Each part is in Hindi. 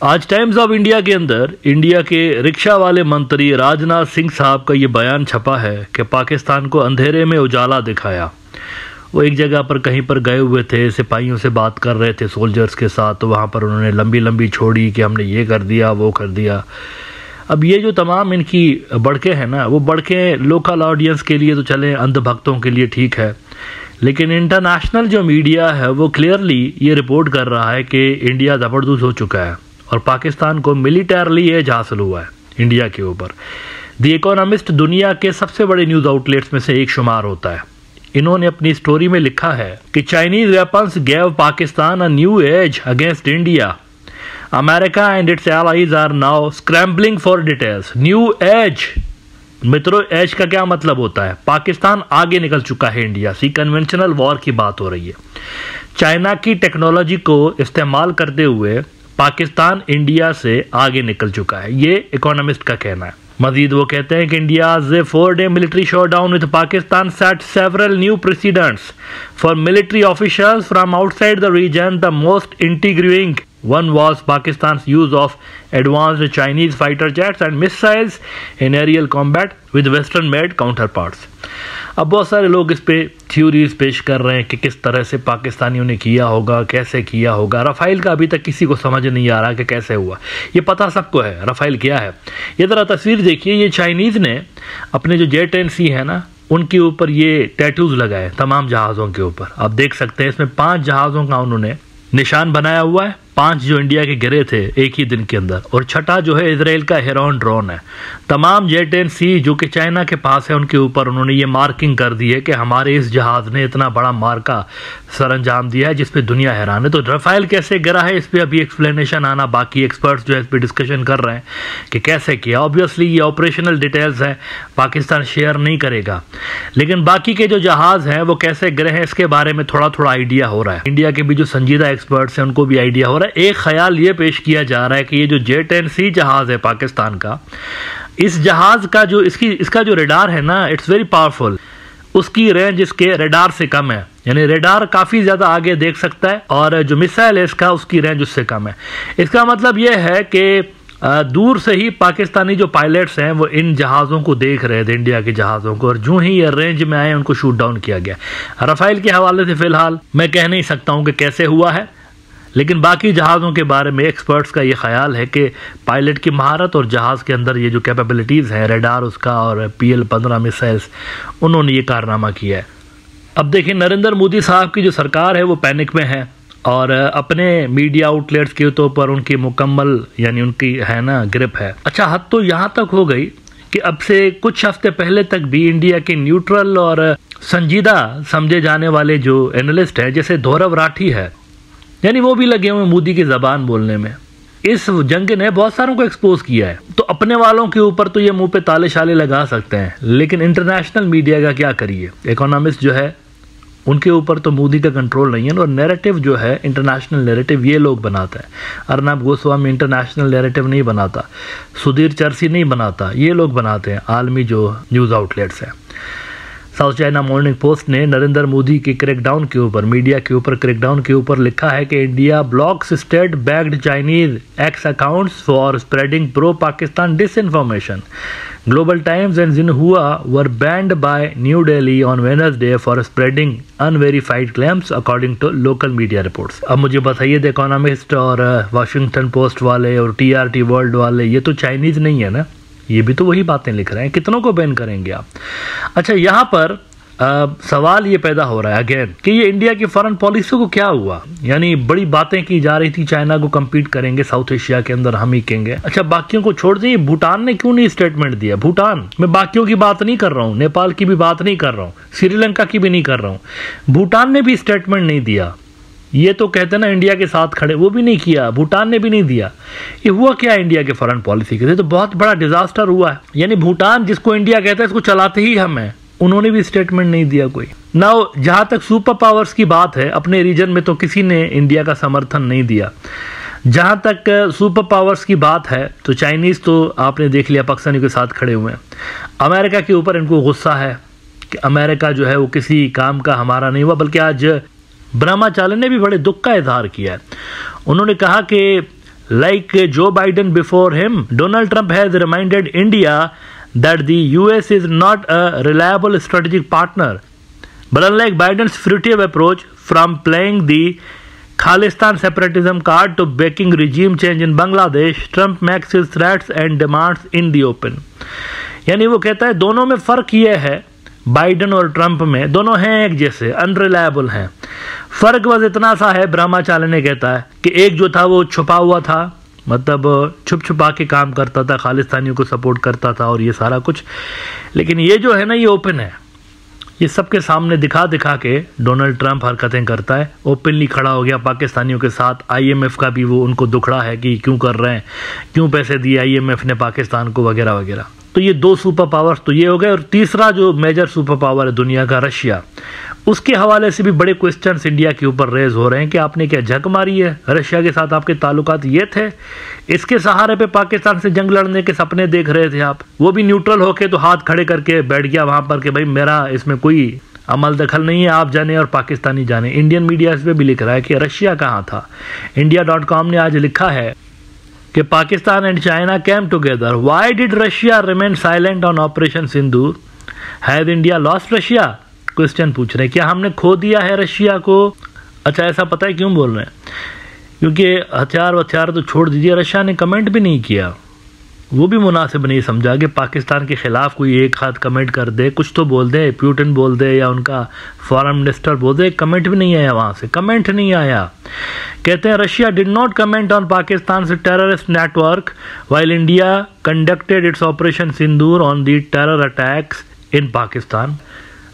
आज टाइम्स ऑफ इंडिया के अंदर इंडिया के रिक्शा वाले मंत्री राजनाथ सिंह साहब का ये बयान छपा है कि पाकिस्तान को अंधेरे में उजाला दिखाया। वो एक जगह पर कहीं पर गए हुए थे, सिपाहियों से बात कर रहे थे सोल्जर्स के साथ, तो वहाँ पर उन्होंने लंबी लंबी छोड़ी कि हमने ये कर दिया वो कर दिया। अब ये जो तमाम इनकी बड़के हैं ना, वो बड़के लोकल ऑडियंस के लिए तो चले, अंधभक्तों के लिए ठीक है, लेकिन इंटरनेशनल जो मीडिया है वो क्लियरली ये रिपोर्ट कर रहा है कि इंडिया ज़बरदस्त हो चुका है और पाकिस्तान को मिलिटरली एज हासिल हुआ है इंडिया के ऊपर। द इकोनॉमिस्ट दुनिया के सबसे बड़े न्यूज़ आउटलेट्स में से एक शुमार होता है। इन्होंने अपनी स्टोरी में लिखा है कि Chinese weapons gave Pakistan a new edge against India. America and its allies are now scrambling for details. New edge, मित्रों, एज का क्या मतलब होता है? पाकिस्तान आगे निकल चुका है इंडिया से। कन्वेंशनल वॉर की बात हो रही है। चाइना की टेक्नोलॉजी को इस्तेमाल करते हुए पाकिस्तान इंडिया से आगे निकल चुका है, ये इकोनॉमिस्ट का कहना है। मजीद वो कहते हैं कि India's 4-day military showdown with Pakistan set several new presidents for military officials from outside the region. The most intriguing one was Pakistan's use of advanced Chinese fighter jets and missiles in aerial combat with western made counterparts। अब बहुत सारे लोग इस पे थ्योरीज पेश कर रहे हैं कि किस तरह से पाकिस्तानियों ने किया होगा, कैसे किया होगा। रफाइल का अभी तक किसी को समझ नहीं आ रहा कि कैसे हुआ। ये पता सबको है रफाइल क्या है। ये जरा तस्वीर देखिए, ये चाइनीज ने अपने जो J-10C है ना, उनके ऊपर ये टैटूज लगाए तमाम जहाज़ों के ऊपर। आप देख सकते हैं इसमें 5 जहाज़ों का उन्होंने निशान बनाया हुआ है, 5 जो इंडिया के गिरे थे एक ही दिन के अंदर, और छठा जो है इजराइल का हेरॉन ड्रोन है। तमाम J-10C जो कि चाइना के पास है उनके ऊपर उन्होंने ये मार्किंग कर दी है कि हमारे इस जहाज ने इतना बड़ा मार्का सरंजाम दिया है जिस पे दुनिया हैरान है। तो रफाइल कैसे गिरा है इस पे अभी एक्सप्लेनेशन आना बाकी, एक्सपर्ट्स जो है इस पे डिस्कशन कर रहे हैं कि कैसे किया। ऑब्वियसली ये ऑपरेशनल डिटेल्स है, पाकिस्तान शेयर नहीं करेगा, लेकिन बाकी के जो जहाज हैं वो कैसे गिरे हैं इसके बारे में थोड़ा थोड़ा आइडिया हो रहा है। इंडिया के भी जो संजीदा एक्सपर्ट्स हैं उनको भी आइडिया हो रहा है। एक ख्याल ये पेश किया जा रहा है कि ये जो J-10C जहाज है पाकिस्तान का, इस जहाज का जो इसका जो रेडार है ना, इट्स वेरी पावरफुल। उसकी रेंज इसके रेडार से कम है, यानी रेडार काफी ज्यादा आगे देख सकता है, और जो मिसाइल है इसका उसकी रेंज उससे कम है। इसका मतलब यह है कि दूर से ही पाकिस्तानी जो पायलट्स हैं वो इन जहाज़ों को देख रहे थे, इंडिया के जहाज़ों को, और जो ही ये रेंज में आए उनको शूट डाउन किया गया। रफाइल के हवाले से फिलहाल मैं कह नहीं सकता हूं कि कैसे हुआ है, लेकिन बाकी जहाज़ों के बारे में एक्सपर्ट्स का ये ख्याल है कि पायलट की महारत और जहाज़ के अंदर ये जो कैपेबिलिटीज़ हैं, रेडार उसका और PL-15 मिसाइल्स, उन्होंने ये कारनामा किया है। अब देखिए, नरेंद्र मोदी साहब की जो सरकार है वो पैनिक में है और अपने मीडिया आउटलेट्स के ऊपर उनकी मुकम्मल यानी उनकी है ना ग्रिप है। अच्छा, हद तो यहाँ तक हो गई कि अब से कुछ हफ्ते पहले तक भी इंडिया के न्यूट्रल और संजीदा समझे जाने वाले जो एनालिस्ट हैं, जैसे धौरव राठी है, यानी वो भी लगे हुए मोदी की जबान बोलने में। इस जंग ने बहुत सारों को एक्सपोज किया है। तो अपने वालों के ऊपर तो ये मुंह पे ताले शाले लगा सकते हैं, लेकिन इंटरनेशनल मीडिया का क्या करिए? इकोनॉमिस्ट जो है उनके ऊपर तो मोदी का कंट्रोल नहीं है, और नैरेटिव जो है इंटरनेशनल नैरेटिव ये लोग बनाते हैं। अर्नब गोस्वामी इंटरनेशनल नैरेटिव नहीं बनाता, सुधीर चरसी नहीं बनाता, ये लोग बनाते हैं आलमी जो न्यूज़ आउटलेट्स हैं। साउथ चाइना मॉर्निंग पोस्ट ने नरेंद्र मोदी के क्रैकडाउन के ऊपर, मीडिया के ऊपर क्रैकडाउन के ऊपर लिखा है कि India blocks state backed Chinese X accounts for spreading pro Pakistan disinformation. Global Times and Xinhua were banned by New Delhi on Wednesday for spreading unverified claims according to local media reports. अब मुझे बताइए, द इकोनॉमिस्ट और वॉशिंगटन पोस्ट वाले और TRT वर्ल्ड वाले, ये तो चाइनीज नहीं है ना, ये भी तो वही बातें लिख रहे हैं। कितनों को बैन करेंगे आप? अच्छा, यहाँ पर सवाल ये पैदा हो रहा है अगेन कि ये इंडिया की फॉरेन पॉलिसी को क्या हुआ? यानी बड़ी बातें की जा रही थी, चाइना को compete करेंगे साउथ एशिया के अंदर, हम ही कहेंगे। अच्छा, बाकियों को छोड़ दीजिए, भूटान ने क्यों नहीं स्टेटमेंट दिया? भूटान, मैं बाकियों की बात नहीं कर रहा हूँ, नेपाल की भी बात नहीं कर रहा हूँ, श्रीलंका की भी नहीं कर रहा हूँ, भूटान ने भी स्टेटमेंट नहीं दिया। ये तो कहते हैं ना इंडिया के साथ खड़े, वो भी नहीं किया, भूटान ने भी नहीं दिया। ये हुआ क्या इंडिया के फॉरेन पॉलिसी के? तो बहुत बड़ा डिजास्टर हुआ है। यानी भूटान, जिसको इंडिया कहता है, इसको चलाते ही हम हैं, उन्होंने भी स्टेटमेंट नहीं दिया कोई। नाउ, जहां तक सुपर पावर्स की बात है, अपने रीजन में तो किसी ने इंडिया का समर्थन नहीं दिया। जहां तक सुपर पावर्स की बात है तो चाइनीज तो आपने देख लिया पाकिस्तानियों के साथ खड़े हुए हैं। अमेरिका के ऊपर इनको गुस्सा है कि अमेरिका जो है वो किसी काम का हमारा नहीं हुआ, बल्कि आज ब्रह्माचार्य ने भी बड़े दुख का इजहार किया है। उन्होंने कहा कि Like Joe Biden before him, Donald Trump has reminded India that the US is not a reliable strategic partner. But unlike Biden's fruitive approach from playing the Khalistan separatism card to backing regime change in Bangladesh, Trump makes his threats and demands in the open. यानी वो कहता है दोनों में फ़र्क ये है, बाइडन और ट्रंप में दोनों हैं एक जैसे, अनरिलायबल हैं। फ़र्क बस इतना सा है, ब्रह्माचार्य कहता है कि एक जो था वो छुपा हुआ था, मतलब छुप छुपा के काम करता था, खालिस्तानियों को सपोर्ट करता था और ये सारा कुछ। लेकिन ये जो है ना, ये ओपन है, ये सबके सामने दिखा दिखा के डोनाल्ड ट्रंप हरकतें करता है, ओपनली खड़ा हो गया पाकिस्तानियों के साथ। आईएमएफ का भी वो उनको दुखड़ा है कि क्यों कर रहे हैं, क्यों पैसे दिए आईएमएफ ने पाकिस्तान को, वगैरह वगैरह। तो ये दो सुपर पावर्स तो ये हो गए। और तीसरा जो मेजर सुपर पावर है दुनिया का, रशिया, उसके हवाले से भी बड़े क्वेश्चंस इंडिया के ऊपर रेज हो रहे हैं कि आपने क्या झक मारी है, रशिया के साथ आपके ताल्लुकात ये थे, इसके सहारे पे पाकिस्तान से जंग लड़ने के सपने देख रहे थे आप, वो भी न्यूट्रल होके तो हाथ खड़े करके बैठ गया वहां पर कि भाई मेरा इसमें कोई अमल दखल नहीं है, आप जाने और पाकिस्तानी जाने। इंडियन मीडिया इस पर भी लिख रहा है कि रशिया कहाँ था। India.com ने आज लिखा है कि Pakistan and China came together, why did Russia remain silent on operation Sindoor, has India lost Russia. Question पूछ रहे हैं, क्या हमने खो दिया है रशिया को। अच्छा, ऐसा पता है क्यों बोल रहे हैं, क्योंकि हथियार तो छोड़ दीजिए, रशिया ने कमेंट भी नहीं किया, वो भी मुनासिब नहीं समझा कि पाकिस्तान के खिलाफ कोई एक हाथ कमेंट कर दे, कुछ तो बोल दे, पुतिन बोल दे या उनका फॉरेन मिनिस्टर बोल दे, कमेंट भी नहीं आया, वहां से कमेंट नहीं आया। कहते हैं Russia did not comment on Pakistan terrorist network while India conducted its operation Sindoor on the terror attacks in Pakistan.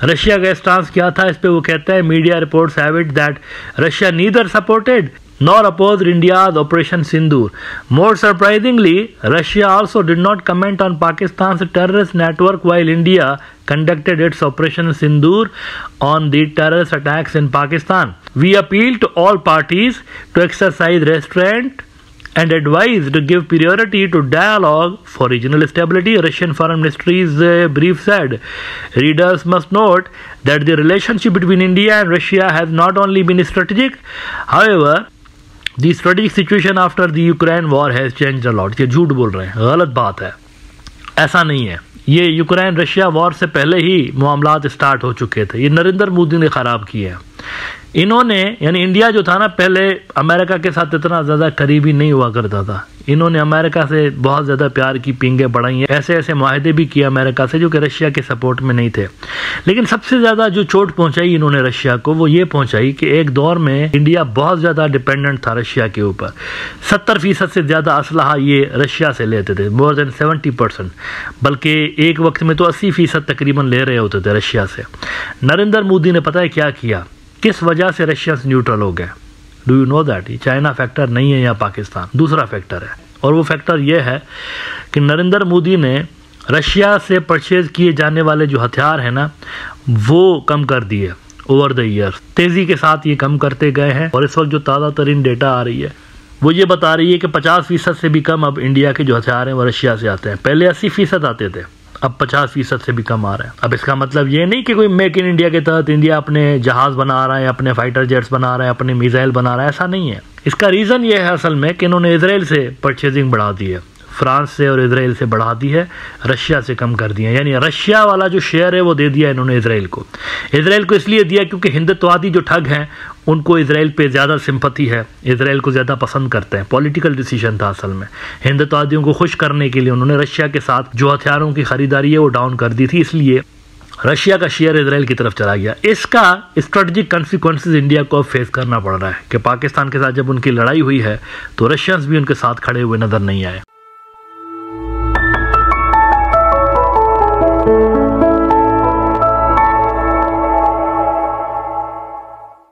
Russia का स्टांस क्या था इस पे, वो कहता है media reports have it that Russia neither supported nor opposed India's Operation Sindoor. More surprisingly, Russia also did not comment on Pakistan's terrorist network while India conducted its Operation Sindoor on the terrorist attacks in Pakistan. We appeal to all parties to exercise restraint and advise to give priority to dialogue for regional stability, Russian Foreign Ministry's brief said. Readers must note that the relationship between India and Russia has not only been strategic, however, The strategic situation after the Ukraine war has changed a lot. ये झूठ बोल रहे हैं, गलत बात है, ऐसा नहीं है। ये यूक्रेन रशिया वॉर से पहले ही मामलात स्टार्ट हो चुके थे, ये नरेंद्र मोदी ने ख़राब किए हैं। इन्होंने, यानी इंडिया जो था ना, पहले अमेरिका के साथ इतना ज़्यादा करीबी नहीं हुआ करता था, इन्होंने अमेरिका से बहुत ज़्यादा प्यार की पींगे बढ़ाई हैं, ऐसे ऐसे माहदे भी किए अमेरिका से जो कि रशिया के सपोर्ट में नहीं थे। लेकिन सबसे ज़्यादा जो चोट पहुंचाई इन्होंने रशिया को, वो ये पहुंचाई कि एक दौर में इंडिया बहुत ज़्यादा डिपेंडेंट था रशिया के ऊपर। 70% से ज़्यादा असलहा ये रशिया से लेते थे, मोर देन 70%, बल्कि एक वक्त में तो 80% तकरीबन ले रहे होते थे रशिया से। नरेंद्र मोदी ने पता है क्या किया, किस वजह से रशिया से न्यूट्रल हो गए। Do you know that? China factor नहीं है या पाकिस्तान, दूसरा फैक्टर है। और वो फैक्टर ये है कि नरेंद्र मोदी ने रशिया से परचेज किए जाने वाले जो हथियार हैं ना, वो कम कर दिए ओवर द ईयर्स, तेज़ी के साथ ये कम करते गए हैं। और इस वक्त जो ताज़ा तरीन डेटा आ रही है वो ये बता रही है कि 50% से भी कम अब इंडिया के जो हथियार हैं वो रशिया से आते हैं। पहले 80% आते थे, अब 50% से भी कम आ रहे हैं। अब इसका मतलब ये नहीं कि कोई मेक इन इंडिया के तहत इंडिया अपने जहाज बना रहा है, अपने फाइटर जेट्स बना रहा है, अपने मिसाइल बना रहा है, ऐसा नहीं है। इसका रीज़न ये है असल में कि इन्होंने इजराइल से परचेजिंग बढ़ा दी है, फ्रांस से और इजराइल से बढ़ा दी है, रशिया से कम कर दिया। यानी रशिया वाला जो शेयर है वो दे दिया इन्होंने इजराइल को। इजराइल को इसलिए दिया क्योंकि हिंदुत्ववादी जो ठग हैं उनको इजराइल पे ज़्यादा सिंपैथी है, इजराइल को ज़्यादा पसंद करते हैं। पॉलिटिकल डिसीजन था असल में। हिंदुत्ववादियों को खुश करने के लिए उन्होंने रशिया के साथ जो हथियारों की खरीदारी है वो डाउन कर दी थी, इसलिए रशिया का शेयर इजराइल की तरफ चला गया। इसका स्ट्रेटजिक कॉन्सिक्वेंसेस इंडिया को अब फेस करना पड़ रहा है कि पाकिस्तान के साथ जब उनकी लड़ाई हुई है तो रशियंस भी उनके साथ खड़े हुए नजर नहीं आए।